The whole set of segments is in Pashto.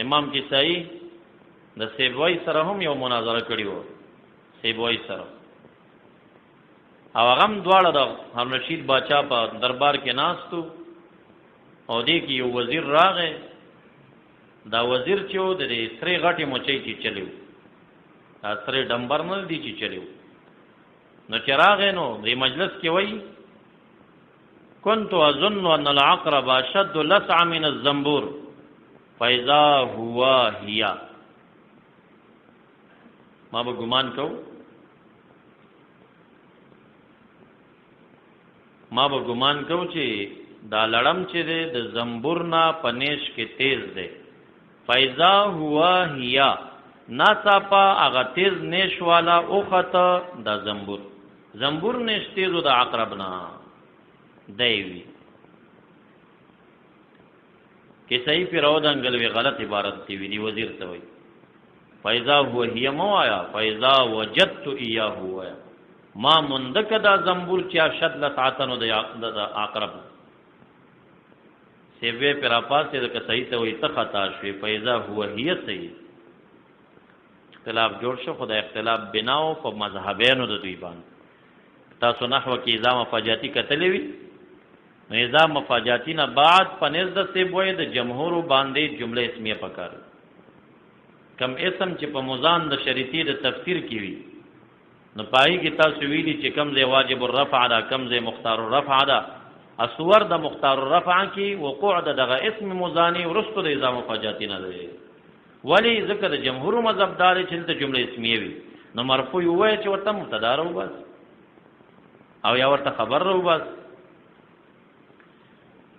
امام کسائی د سیبوی سره هم یو مناظره کړی و سیبوی سره او هغه دواړه د هارون رشید باچا په دربار کې ناستو او دې کې یو وزیر راغی دا وزیر چې و د سری غټي مچۍ چې چلیو دا سری ډمبر نه دی چې چلیو نو چې راغی نو د مجلس کې وایي كنت اظن ان العقرب اشد لسعا من الزنبور فاذا هو هي ما به ګمان کو چې دا لړم چې د زنبور نه پنیش کې تیز دی فاذا هو هي ناصافا هغه تیز نیش والا اوخته د زنبور نیش تیزو د عقرب نه دیوی کہ صحیح پھر او دنگل وی غلط عبارت دی وی وزیر ته وی فاذا هو هي مو آیا فاذا وجدت اياه آیا ما مندک دا زنبور چا شد لسعتن د عقرب سیوی پر اپاسه د صحیح ته وی ته خطا شوی فاذا هو هي صحیح اختلاف جوړ شو خدای اختلاف بناو په مذهبینو د دوی باندې تاسو نحو کې اذا مفاجاتی کتلې وی نظام مفاجاتی نه بعد پنځ د سیبوی د جمهور باندې جمله اسمیه پکار کم اسم چې په مزان د شریطی د تفسیر کې وی نو پای کې تاسو ویلي چې کم ځای واجب الرفع دا کم ځای مختار الرفع دا اسور د مختار الرفع کې وقوع دغه اسم مزانی ورستو د نظام مفاجاتی نه دی ولی ذکر جمهور مذهب دار چې د جمله اسمیه وی نو مرفوع وای چې ورته مبتدا راو بس او یا ورته خبر راو بس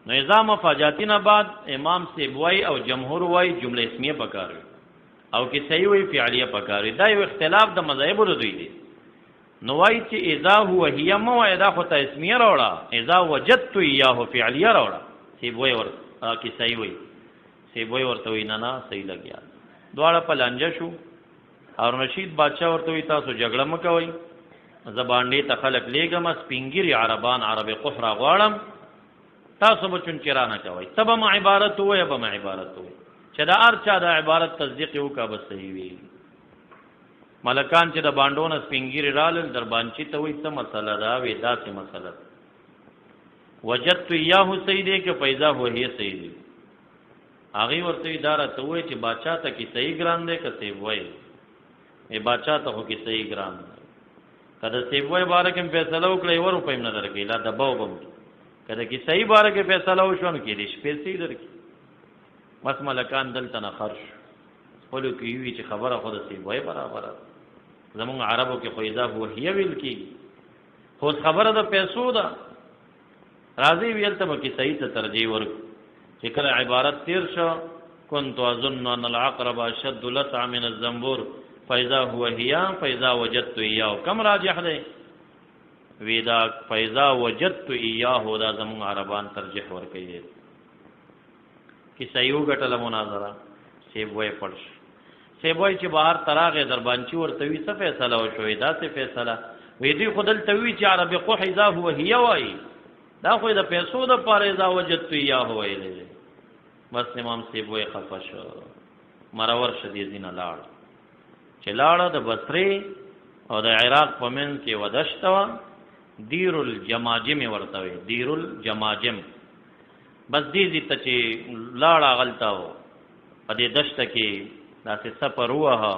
نو نظام مفاجاتین بعد امام سیبوی او جمهور وای جمله اسمیه پکار او کې صحیح وی فعلیه پکار دا یو اختلاف د مذاهب ورو دی نو وای چې اذا هو هي مو اذا خو ته اسمیه راوړه اذا وجدت اياه فعلیه راوړه سیبوی ور کې صحیح وی سیبوی ورته وی نه صحیح لګیا دواړه په لانجه شو هارون رشید بادشاہ ورته وی تاسو جګړه مکوئ زبان دې تخلق لګم سپینګری عربان عربی قحرا غواړم تاسو به چون چرانه کوي تبه ما عبارت وای به ما عبارت وای چې دا ارچا دا عبارت تصدیق وکا بس صحیح وی ملکان چې د باندونه سپینګری رال دربانچی ته وای څه مسله دا وی دا څه مسله وجدت یاه سیدې کې پیدا هو هي سیدې هغه ورته اداره ته وای چې بادشاہ ته کې صحیح ګران دی که سی وای ای بادشاہ ته هو کې صحیح ګران دی کله سی وای بارکه فیصله وکړي ورو پېم نه درکې لا دباو بم کله کې صحیح بارکه فیصله وشون کې دې پیسې درکې بس ملکان دلته نه خرج ولو کې وی چې خبره خود سی وای برابر زمون عربو کې خو اذا هو هي ویل کې خو خبره د پیسو ده راضی ویل ته کې صحیح ته ترجیح ورک چې کله عبارت تیر شو كنت اظن ان العقرب اشد لسعا من الزنبور فاذا هو هي فاذا وجدت اياه كم راجح ده ویدا فاذا وجدت اياه دا زمون عربان ترجیح ورکړي کی صحیح غټله مناظره سیبوی پړش سیبوی چې بهر تراغه دربانچی ورته وی څه فیصله وشوي دا څه فیصله وی دی خدل توی چې عربی قح اذا هو هي وای دا خو د پیسو د پاره اذا وجدت اياه وای بس امام سیبوی خفش مرور شدیدین لاړ چې لاړه د بصری او د عراق په من کې ودشتوا دیر الجماجم ورته وی دیر الجماجم بس دې ته چې لاړه غلطاو په دې دشت کې داسې سفر وه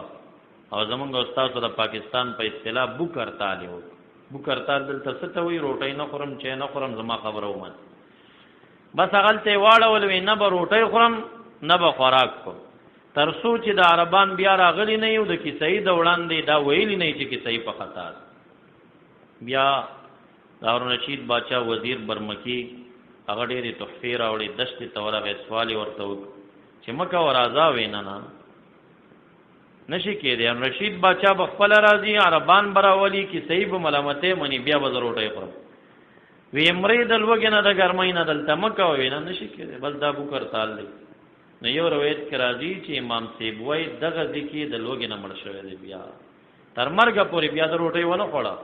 او زمونږ استاد د پاکستان په اصطلاح بوکرتال یو بوکرتال دلته څه ته وی روټۍ نه خورم چې نه خورم زما خبره ومن بس غلطه واړول وی نه به روټۍ خورم نه به خوراک خورم ترسو چې د عربان بیا راغلی نه یو د کیسې د وړاندې دا ویلی نه چې کیسې په خطا بیا هارون رشید بادشاہ وزیر برمکی هغه ډېرې تحفې راوړې دشتې ته ورغی سوال یې ورته وکړ چې مکه ورازا وینا نه نشي کېدی هارون رشید بادشاہ به خپله راځي عربان به راولي کیسې به ملامتې مني بیا به زه روټۍ خورم وی مرې د لوږې نه د ګرمۍ نه دلته مکه وینا نشي کېدی بس دا بوکرتال دی نو یو روایت کې راځي چې امام سیبوی دغه ځکه د لوګي نه مړ شوی دی بیا تر مرګه پورې بیا د روټۍ ونه خوړه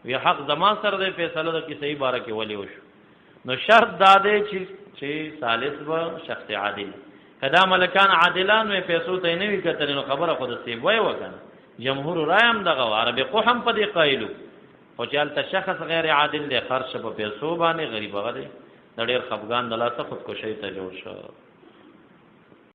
وی حق زما سره د فیصله د کې صحیح باره کې ولي وشو نو شرط دا دی چې ثالث و شخص عادل کدا ملکان عادلان وي پیسو ته نه وی کتل نو خبره خود سی وای وکنه جمهور رایم دغه عربي قحم په دې قایلو او چالت شخص غیر عادل دی خرج په پیسو باندې غریب غدي د ډېر خفغان د لاسه خودکشي ته جوړ شو